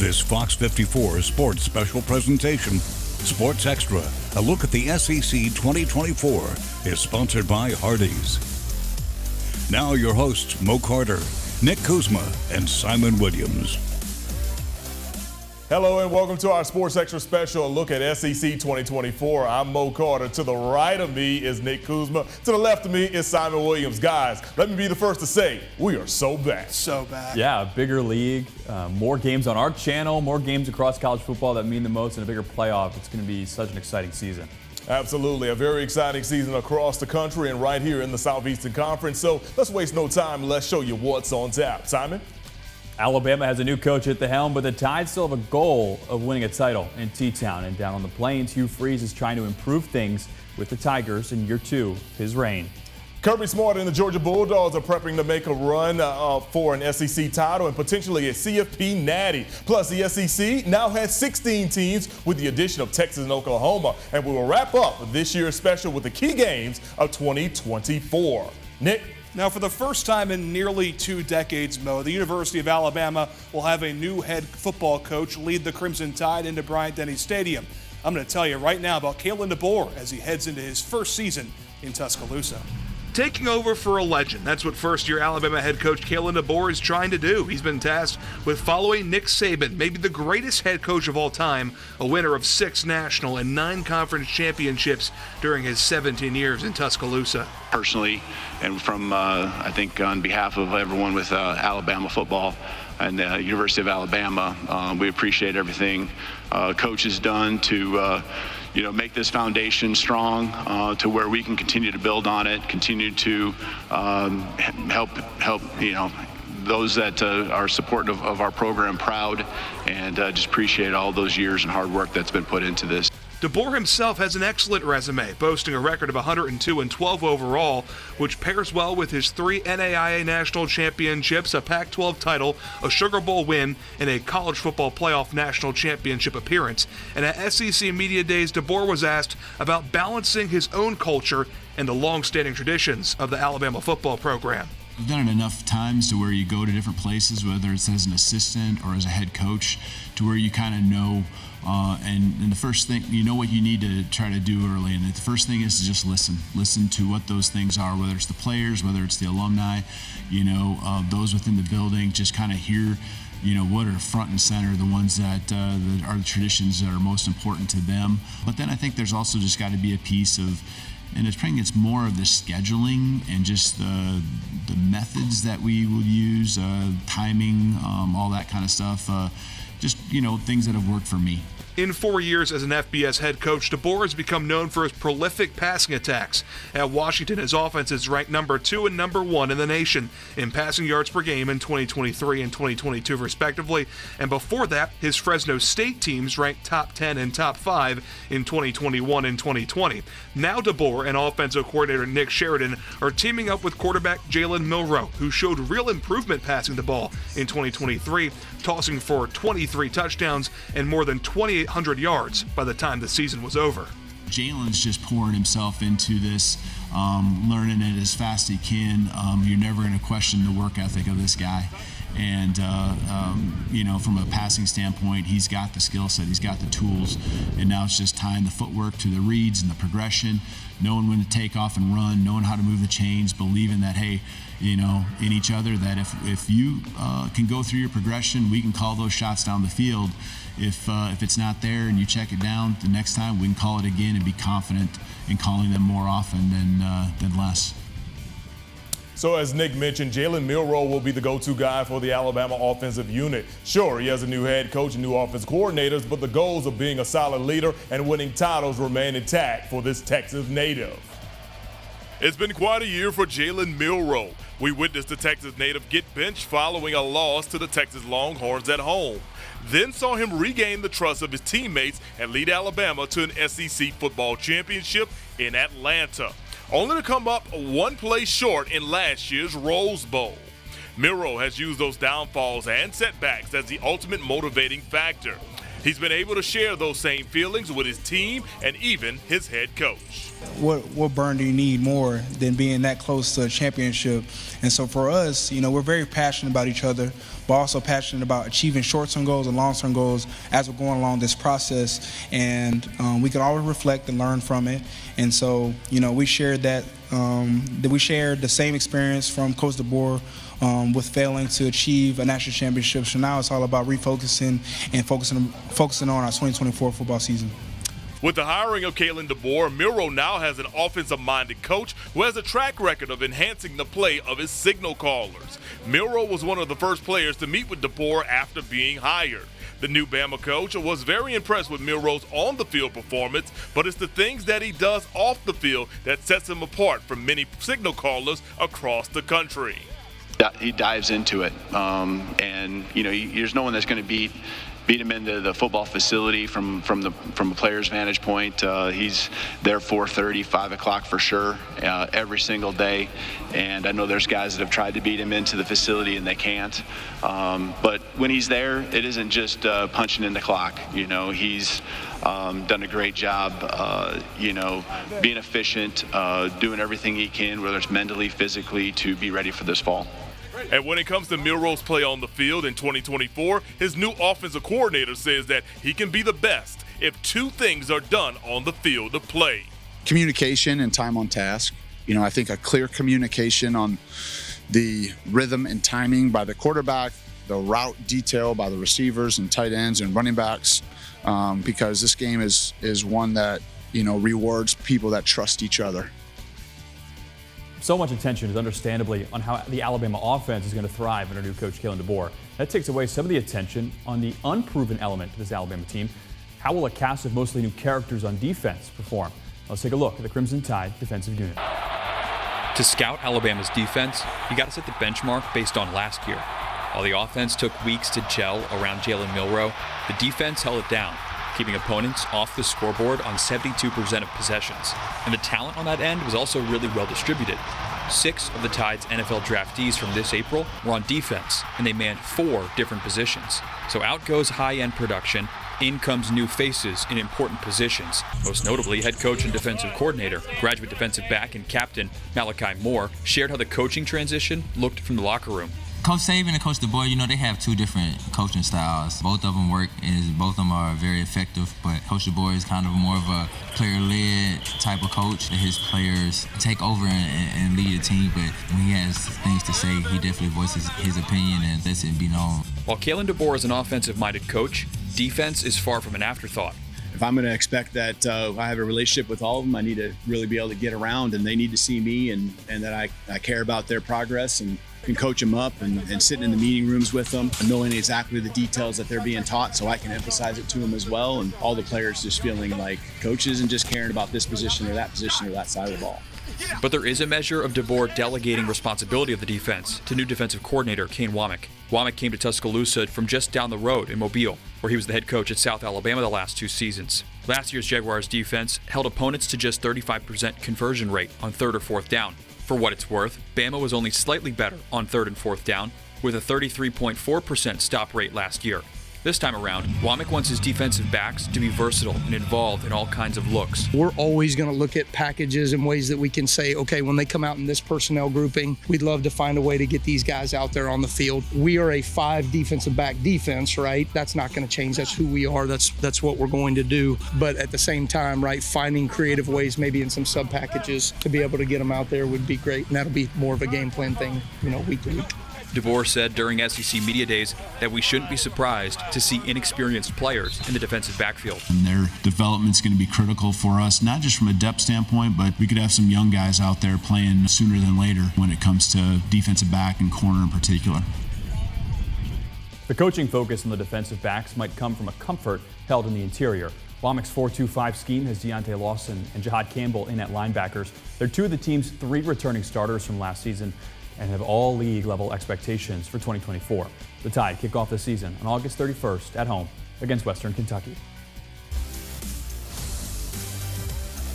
This Fox 54 Sports Special Presentation, Sports Extra, a look at the SEC 2024, is sponsored by Hardee's. Now your hosts, Mo Carter, Nick Kuzma, and Simon Williams. Hello and welcome to our Sports Extra Special, a look at SEC 2024. I'm Mo Carter. To the right of me is Nick Kuzma. To the left of me is Simon Williams. Guys, let me be the first to say, we are so back. So back. Yeah, bigger league, more games on our channel, more games across college football that mean the most, and a bigger playoff. It's going to be such an exciting season. Absolutely. A very exciting season across the country and right here in the Southeastern Conference. So let's waste no time. Let's show you what's on tap. Simon? Alabama has a new coach at the helm, but the Tide still have a goal of winning a title in T-Town. And down on the Plains, Hugh Freeze is trying to improve things with the Tigers in year 2 of his reign. Kirby Smart and the Georgia Bulldogs are prepping to make a run for an SEC title and potentially a CFP natty. Plus, the SEC now has 16 teams with the addition of Texas and Oklahoma. And we will wrap up this year's special with the key games of 2024. Nick? Now, for the first time in nearly 2 decades, Mo, the University of Alabama will have a new head football coach lead the Crimson Tide into Bryant-Denny Stadium. I'm going to tell you right now about Kalen DeBoer as he heads into his first season in Tuscaloosa. Taking over for a legend. That's what first-year Alabama head coach Kalen DeBoer is trying to do. He's been tasked with following Nick Saban, maybe the greatest head coach of all time, a winner of 6 national and 9 conference championships during his 17 years in Tuscaloosa. Personally, and from, I think, on behalf of everyone with Alabama football and the University of Alabama, we appreciate everything Coach has done to make this foundation strong to where we can continue to build on it, continue to help those that are supportive of our program proud, and just appreciate all those years and hard work that's been put into this. DeBoer himself has an excellent resume, boasting a record of 102-12 overall, which pairs well with his 3 NAIA national championships, a Pac-12 title, a Sugar Bowl win, and a college football playoff national championship appearance. And at SEC Media Days, DeBoer was asked about balancing his own culture and the long-standing traditions of the Alabama football program. I've done it enough times to where you go to different places, whether it's as an assistant or as a head coach, to where you kind of know, and the first thing, you know what you need to try to do early. And the first thing is to just listen to what those things are, whether it's the players, whether it's the alumni, those within the building, just kind of hear, what are front and center, the ones that are the traditions that are most important to them. But then I think there's also just got to be a piece of, and it's more of the scheduling and just the methods that we will use, timing, all that kind of stuff. Just things that have worked for me. In 4 years as an FBS head coach, DeBoer has become known for his prolific passing attacks. At Washington, his offense is ranked number 2 and number 1 in the nation in passing yards per game in 2023 and 2022 respectively. And before that, his Fresno State teams ranked top 10 and top 5 in 2021 and 2020. Now DeBoer and offensive coordinator Nick Sheridan are teaming up with quarterback Jalen Milroe, who showed real improvement passing the ball in 2023, tossing for 23 touchdowns and more than 2,800 yards by the time the season was over. Jalen's just pouring himself into this, learning it as fast as he can. You're never going to question the work ethic of this guy. And, from a passing standpoint, he's got the skill set, he's got the tools, and now it's just tying the footwork to the reads and the progression, knowing when to take off and run, knowing how to move the chains, believing that, hey, in each other, that if you can go through your progression, we can call those shots down the field. If it's not there and you check it down, the next time we can call it again and be confident in calling them more often than less. So as Nick mentioned, Jalen Milroe will be the go-to guy for the Alabama offensive unit. Sure, he has a new head coach and new offensive coordinators, but the goals of being a solid leader and winning titles remain intact for this Texas native. It's been quite a year for Jalen Milroe. We witnessed the Texas native get benched following a loss to the Texas Longhorns at home. Then saw him regain the trust of his teammates and lead Alabama to an SEC football championship in Atlanta, only to come up one play short in last year's Rose Bowl. Milroe has used those downfalls and setbacks as the ultimate motivating factor. He's been able to share those same feelings with his team and even his head coach. What burn do you need more than being that close to a championship? And so for us, we're very passionate about each other, but also passionate about achieving short-term goals and long-term goals as we're going along this process. And we can always reflect and learn from it. And so, we shared that we shared the same experience from Coach DeBoer with failing to achieve a national championship. So now it's all about refocusing and focusing on our 2024 football season. With the hiring of Kalen DeBoer, Milroe now has an offensive-minded coach who has a track record of enhancing the play of his signal callers. Milroe was one of the first players to meet with DeBoer after being hired. The new Bama coach was very impressed with Milroe's on-the-field performance, but it's the things that he does off the field that sets him apart from many signal callers across the country. He dives into it, and there's no one that's going to beat him into the football facility from a player's vantage point. He's there 4:30, 5 o'clock for sure, every single day. And I know there's guys that have tried to beat him into the facility and they can't. But when he's there, it isn't just punching in the clock. He's done a great job, being efficient, doing everything he can, whether it's mentally, physically, to be ready for this fall. And when it comes to Milroe's play on the field in 2024, his new offensive coordinator says that he can be the best if two things are done on the field of play. Communication and time on task. I think a clear communication on the rhythm and timing by the quarterback, the route detail by the receivers and tight ends and running backs, because this game is one that, rewards people that trust each other. So much attention is understandably on how the Alabama offense is going to thrive under new coach Kalen DeBoer. That takes away some of the attention on the unproven element to this Alabama team. How will a cast of mostly new characters on defense perform? Let's take a look at the Crimson Tide defensive unit. To scout Alabama's defense, you got to set the benchmark based on last year. While the offense took weeks to gel around Jalen Milroe, the defense held it down, keeping opponents off the scoreboard on 72% of possessions. And the talent on that end was also really well distributed. 6 of the Tide's NFL draftees from this April were on defense, and they manned 4 different positions. So out goes high-end production, in comes new faces in important positions. Most notably, head coach and defensive coordinator, graduate defensive back and captain Malachi Moore shared how the coaching transition looked from the locker room. Coach Saban and Coach DeBoer, they have 2 different coaching styles. Both of them work, and both of them are very effective, but Coach DeBoer is kind of more of a player-led type of coach. His players take over and lead the team, but when he has things to say, he definitely voices his opinion and lets it be known. While Kalen DeBoer is an offensive-minded coach, defense is far from an afterthought. If I'm going to expect that I have a relationship with all of them, I need to really be able to get around, and they need to see me and that I care about their progress and can coach them up and sitting in the meeting rooms with them, knowing exactly the details that they're being taught so I can emphasize it to them as well. And all the players just feeling like coaches and just caring about this position or that side of the ball. But there is a measure of DeBoer delegating responsibility of the defense to new defensive coordinator Kane Womack. Womack came to Tuscaloosa from just down the road in Mobile, where he was the head coach at South Alabama the last 2 seasons. Last year's Jaguars defense held opponents to just 35% conversion rate on 3rd or 4th down. For what it's worth, Bama was only slightly better on 3rd and 4th down, with a 33.4% stop rate last year. This time around, Womack wants his defensive backs to be versatile and involved in all kinds of looks. We're always going to look at packages and ways that we can say, okay, when they come out in this personnel grouping, we'd love to find a way to get these guys out there on the field. We are a 5 defensive back defense, right? That's not going to change. That's who we are. That's what we're going to do. But at the same time, right, finding creative ways, maybe in some sub packages, to be able to get them out there would be great. And that'll be more of a game plan thing, week to week. DeBoer said during SEC Media Days that we shouldn't be surprised to see inexperienced players in the defensive backfield. And their development's going to be critical for us, not just from a depth standpoint, but we could have some young guys out there playing sooner than later when it comes to defensive back and corner in particular. The coaching focus on the defensive backs might come from a comfort held in the interior. Womack's 4-2-5 scheme has Deontay Lawson and Jahad Campbell in at linebackers. They're 2 of the team's 3 returning starters from last season and have all league-level expectations for 2024. The Tide kick off the season on August 31st at home against Western Kentucky.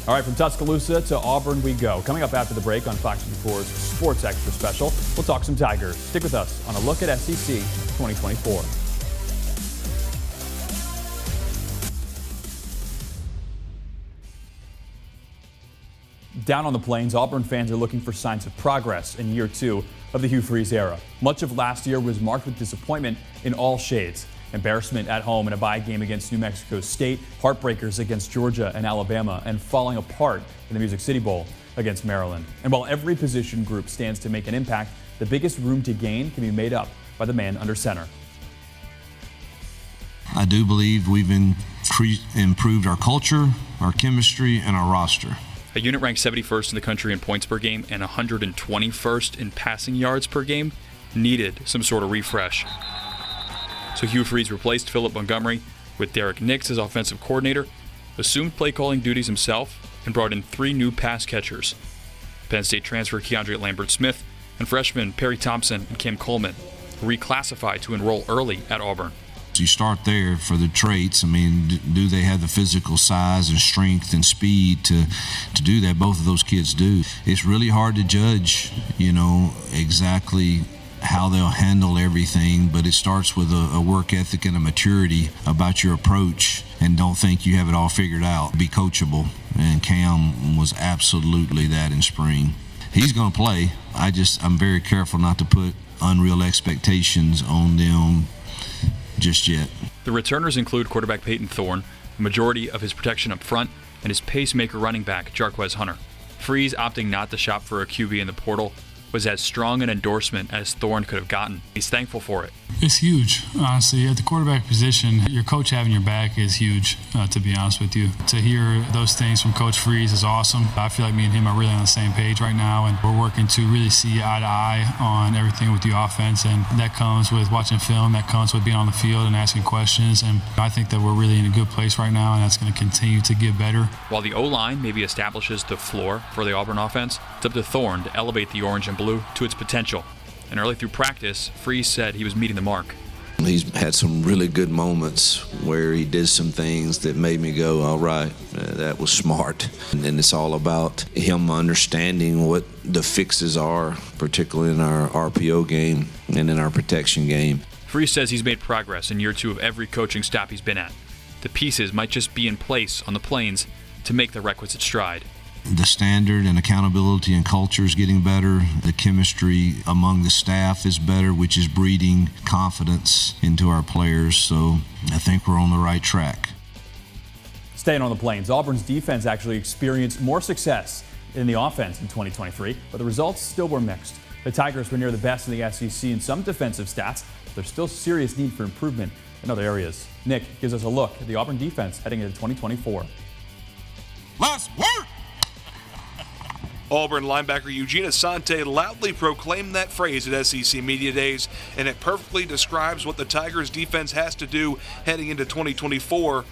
All right, from Tuscaloosa to Auburn we go. Coming up after the break on Fox 24's Sports Extra Special, we'll talk some Tigers. Stick with us on a look at SEC 2024. Down on the Plains, Auburn fans are looking for signs of progress in year 2 of the Hugh Freeze era. Much of last year was marked with disappointment in all shades. Embarrassment at home in a bye game against New Mexico State, heartbreakers against Georgia and Alabama, and falling apart in the Music City Bowl against Maryland. And while every position group stands to make an impact, the biggest room to gain can be made up by the man under center. I do believe we've improved our culture, our chemistry, and our roster. A unit ranked 71st in the country in points per game and 121st in passing yards per game needed some sort of refresh. So Hugh Freeze replaced Philip Montgomery with Derek Nix as offensive coordinator, assumed play calling duties himself, and brought in 3 new pass catchers. Penn State transfer Keandre Lambert-Smith and freshmen Perry Thompson and Cam Coleman reclassified to enroll early at Auburn. You start there for the traits. I mean, do they have the physical size and strength and speed to do that? Both of those kids do. It's really hard to judge, exactly how they'll handle everything, but it starts with a work ethic and a maturity about your approach, and don't think you have it all figured out. Be coachable, and Cam was absolutely that in spring. He's going to play. I'm very careful not to put unreal expectations on them just yet. The returners include quarterback Peyton Thorne, the majority of his protection up front, and his pacemaker running back Jarquez Hunter. Freeze opting not to shop for a QB in the portal was as strong an endorsement as Thorne could have gotten. He's thankful for it. It's huge, honestly. At the quarterback position, your coach having your back is huge, to be honest with you. To hear those things from Coach Freeze is awesome. I feel like me and him are really on the same page right now, and we're working to really see eye to eye on everything with the offense, and that comes with watching film, that comes with being on the field and asking questions, and I think that we're really in a good place right now, and that's going to continue to get better. While the O-line maybe establishes the floor for the Auburn offense, it's up to Thorne to elevate the orange and blue to its potential. And early through practice, Freeze said he was meeting the mark. He's had some really good moments where he did some things that made me go, all right, that was smart. And then it's all about him understanding what the fixes are, particularly in our RPO game and in our protection game. Freeze says he's made progress in year 2 of every coaching stop he's been at. The pieces might just be in place on the Plains to make the requisite stride. The standard and accountability and culture is getting better. The chemistry among the staff is better, which is breeding confidence into our players. So I think we're on the right track. Staying on the Plains, Auburn's defense actually experienced more success in the offense in 2023, but the results still were mixed. The Tigers were near the best in the SEC in some defensive stats, but there's still serious need for improvement in other areas. Nick gives us a look at the Auburn defense heading into 2024. Let's work! Auburn linebacker Eugene Asante loudly proclaimed that phrase at SEC Media Days, and it perfectly describes what the Tigers defense has to do heading into 2024.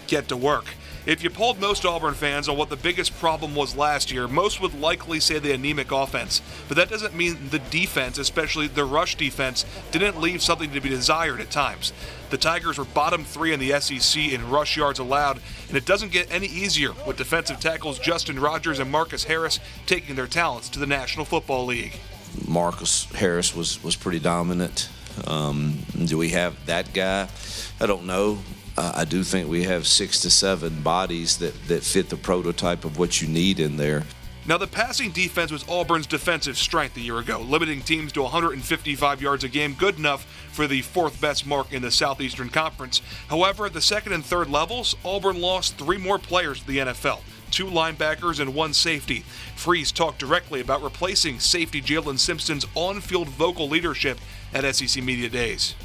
Get to work. If you polled most Auburn fans on what the biggest problem was last year, most would likely say the anemic offense. But that doesn't mean the defense, especially the rush defense, didn't leave something to be desired at times. The Tigers were bottom 3 in the SEC in rush yards allowed, and it doesn't get any easier with defensive tackles Justin Rogers and Marcus Harris taking their talents to the National Football League. Marcus Harris was pretty dominant. Do we have that guy? I don't know. I do think we have 6 to 7 bodies that fit the prototype of what you need in there. Now, the passing defense was Auburn's defensive strength a year ago, limiting teams to 155 yards a game, good enough for the 4th best mark in the Southeastern Conference. However, at the 2nd and 3rd levels, Auburn lost 3 more players to the NFL, 2 linebackers and 1 safety. Freeze talked directly about replacing safety Jalen Simpson's on-field vocal leadership at SEC Media Days.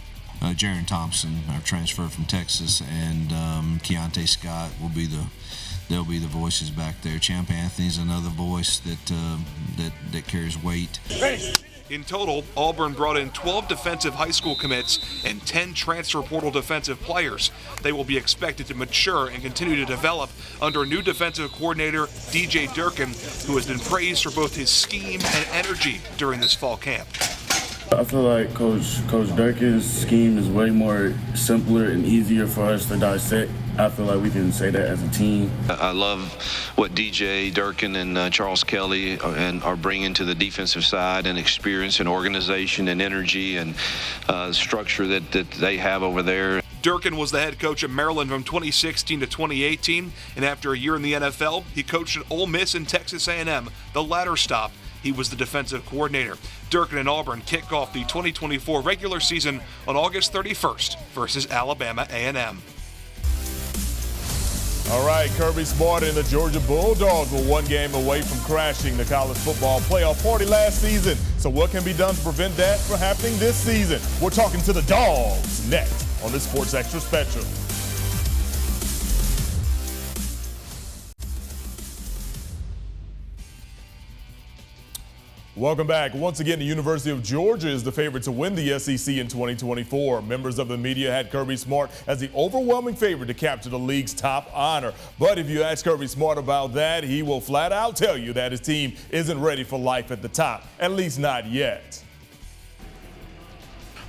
Jaron Thompson, our transfer from Texas, and Keontae Scott they'll be the voices back there. Champ Anthony's another voice that carries weight. In total, Auburn brought in 12 defensive high school commits and 10 transfer portal defensive players. They will be expected to mature and continue to develop under new defensive coordinator DJ Durkin, who has been praised for both his scheme and energy during this fall camp. I feel like Coach Durkin's scheme is way more simpler and easier for us to dissect. I feel like we can say that as a team. I love what DJ Durkin and Charles Kelly are bringing to the defensive side, and experience and organization and energy and structure that they have over there. Durkin was the head coach at Maryland from 2016 to 2018, and after a year in the NFL, he coached at Ole Miss and Texas A&M, the latter stop. He was the defensive coordinator. Durkin and Auburn kick off the 2024 regular season on August 31st versus Alabama A&M. All right, Kirby Smart and the Georgia Bulldogs were one game away from crashing the college football playoff party last season. So what can be done to prevent that from happening this season? We're talking to the Dogs next on this Sports Extra Special. Welcome back. Once again, the University of Georgia is the favorite to win the SEC in 2024. Members of the media had Kirby Smart as the overwhelming favorite to capture the league's top honor. But if you ask Kirby Smart about that, he will flat out tell you that his team isn't ready for life at the top, at least not yet.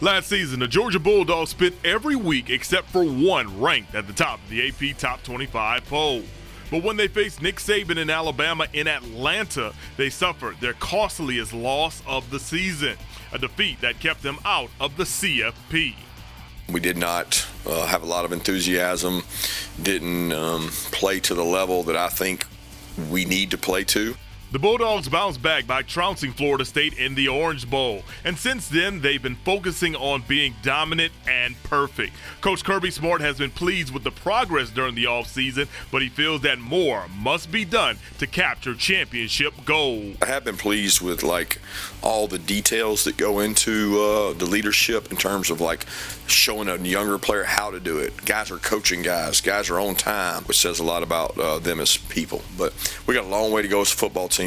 Last season, the Georgia Bulldogs spent every week except for one ranked at the top of the AP Top 25 poll. But when they faced Nick Saban in Alabama in Atlanta, they suffered their costliest loss of the season, a defeat that kept them out of the CFP. We did not have a lot of enthusiasm, didn't play to the level that I think we need to play to. The Bulldogs bounced back by trouncing Florida State in the Orange Bowl, and since then they've been focusing on being dominant and perfect. Coach Kirby Smart has been pleased with the progress during the offseason, but he feels that more must be done to capture championship gold. I have been pleased with all the details that go into the leadership in terms of showing a younger player how to do it. Guys are coaching guys are on time, which says a lot about them as people. But we got a long way to go as a football team.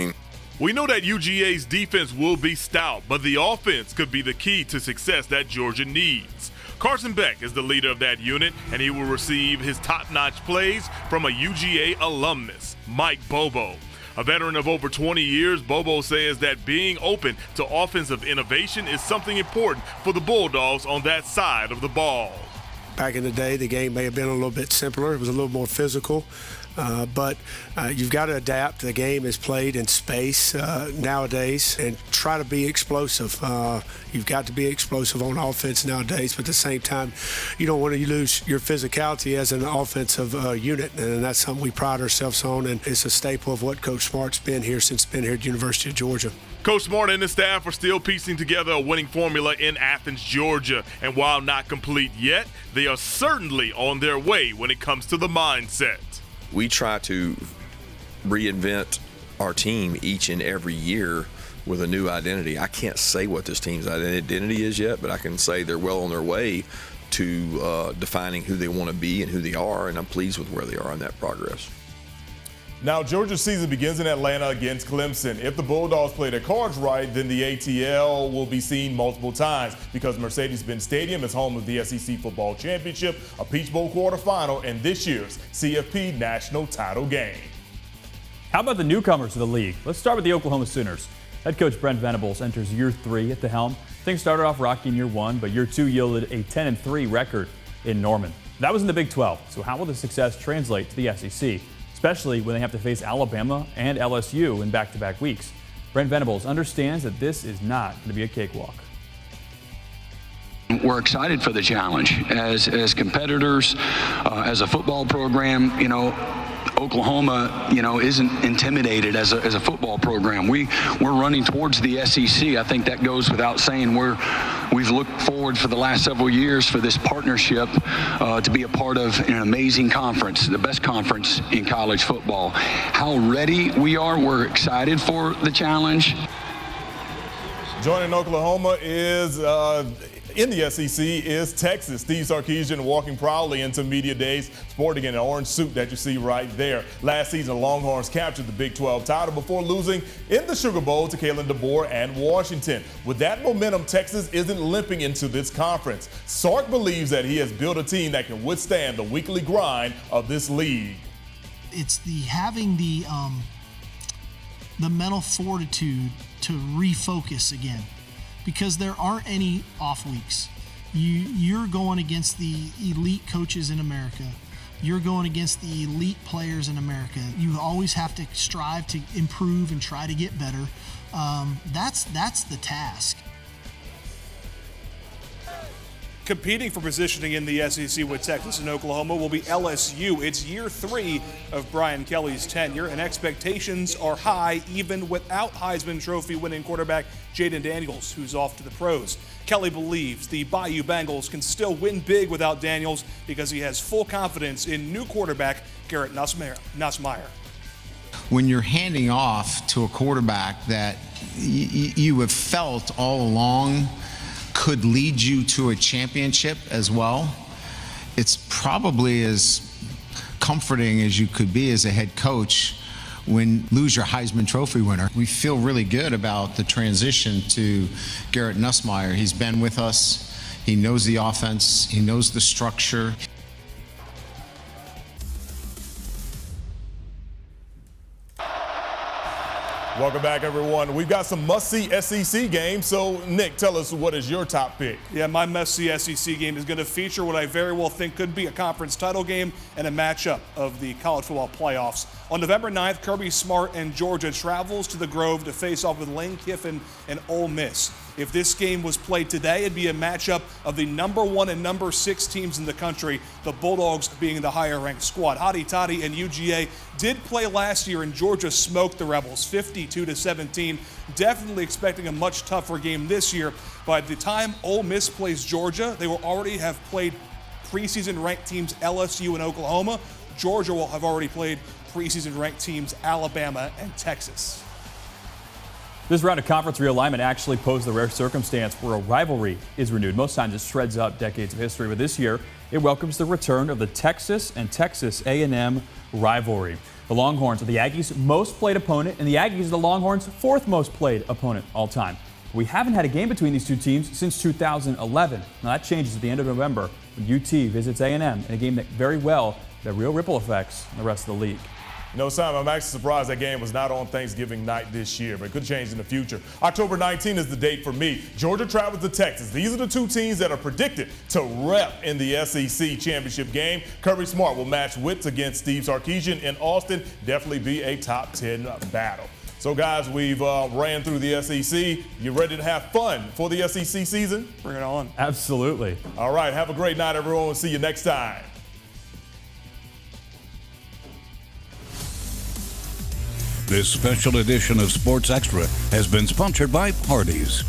We know that UGA's defense will be stout, but the offense could be the key to success that Georgia needs. Carson Beck is the leader of that unit, and he will receive his top-notch plays from a UGA alumnus, Mike Bobo. A veteran of over 20 years, Bobo says that being open to offensive innovation is something important for the Bulldogs on that side of the ball. Back in the day, the game may have been a little bit simpler. It was a little more physical. But you've got to adapt. The game is played in space nowadays, and try to be explosive. You've got to be explosive on offense nowadays, but at the same time, you don't want to lose your physicality as an offensive unit, and that's something we pride ourselves on, and it's a staple of what Coach Smart's been here since been here at the University of Georgia. Coach Smart and his staff are still piecing together a winning formula in Athens, Georgia, and while not complete yet, they are certainly on their way when it comes to the mindset. We try to reinvent our team each and every year with a new identity. I can't say what this team's identity is yet, but I can say they're well on their way to defining who they want to be and who they are, and I'm pleased with where they are in that progress. Now, Georgia's season begins in Atlanta against Clemson. If the Bulldogs play their cards right, then the ATL will be seen multiple times because Mercedes-Benz Stadium is home of the SEC Football Championship, a Peach Bowl quarterfinal, and this year's CFP national title game. How about the newcomers to the league? Let's start with the Oklahoma Sooners. Head coach Brent Venables enters year 3 at the helm. Things started off rocky in year 1, but year 2 yielded a 10-3 record in Norman. That was in the Big 12, so how will the success translate to the SEC? Especially when they have to face Alabama and LSU in back-to-back weeks. Brent Venables understands that this is not going to be a cakewalk. We're excited for the challenge. As competitors, as a football program, Oklahoma, isn't intimidated as a football program. We're running towards the SEC. I think that goes without saying. We've looked forward for the last several years for this partnership to be a part of an amazing conference, the best conference in college football. How ready we are, we're excited for the challenge. Joining Oklahoma is in the SEC is Texas. Steve Sarkisian walking proudly into media days, sporting an orange suit that you see right there. Last season, the Longhorns captured the Big 12 title before losing in the Sugar Bowl to Kalen DeBoer and Washington. With that momentum, Texas isn't limping into this conference. Sark believes that he has built a team that can withstand the weekly grind of this league. It's having the mental fortitude to refocus again. Because there aren't any off weeks. You're going against the elite coaches in America. You're going against the elite players in America. You always have to strive to improve and try to get better. That's the task. competing for positioning in the SEC with Texas and Oklahoma will be LSU. It's year 3 of Brian Kelly's tenure, and expectations are high even without Heisman Trophy winning quarterback Jaden Daniels, who's off to the pros. Kelly believes the Bayou Bengals can still win big without Daniels because he has full confidence in new quarterback Garrett Nussmeier. When you're handing off to a quarterback that you have felt all along could lead you to a championship as well, it's probably as comforting as you could be as a head coach when lose your Heisman Trophy winner. We feel really good about the transition to Garrett Nussmeier. He's been with us. He knows the offense. He knows the structure. Welcome back, everyone. We've got some must-see SEC games. So, Nick, tell us, what is your top pick? Yeah, my must-see SEC game is going to feature what I very well think could be a conference title game and a matchup of the college football playoffs. On November 9th, Kirby Smart and Georgia travels to the Grove to face off with Lane Kiffin and Ole Miss. If this game was played today, it'd be a matchup of the number 1 and number 6 teams in the country, the Bulldogs being the higher-ranked squad. Hotty Toddy and UGA did play last year, and Georgia smoked the Rebels 52-17. Definitely expecting a much tougher game this year. By the time Ole Miss plays Georgia, they will already have played preseason ranked teams LSU and Oklahoma. Georgia will have already played preseason ranked teams Alabama and Texas. This round of conference realignment actually posed the rare circumstance where a rivalry is renewed. Most times it shreds up decades of history, but this year it welcomes the return of the Texas and Texas A&M rivalry. The Longhorns are the Aggies' most played opponent, and the Aggies are the Longhorns' 4th most played opponent all time. We haven't had a game between these two teams since 2011. Now that changes at the end of November when UT visits A&M in a game that very well had real ripple effects on the rest of the league. You know, Simon, I'm actually surprised that game was not on Thanksgiving night this year, but it could change in the future. October 19 is the date for me. Georgia travels to Texas. These are the two teams that are predicted to rep in the SEC championship game. Kirby Smart will match wits against Steve Sarkisian in Austin. Definitely be a top 10 battle. So, guys, we've ran through the SEC. You ready to have fun for the SEC season? Bring it on. Absolutely. All right, have a great night, everyone. We'll see you next time. This special edition of Sports Extra has been sponsored by Hardee's.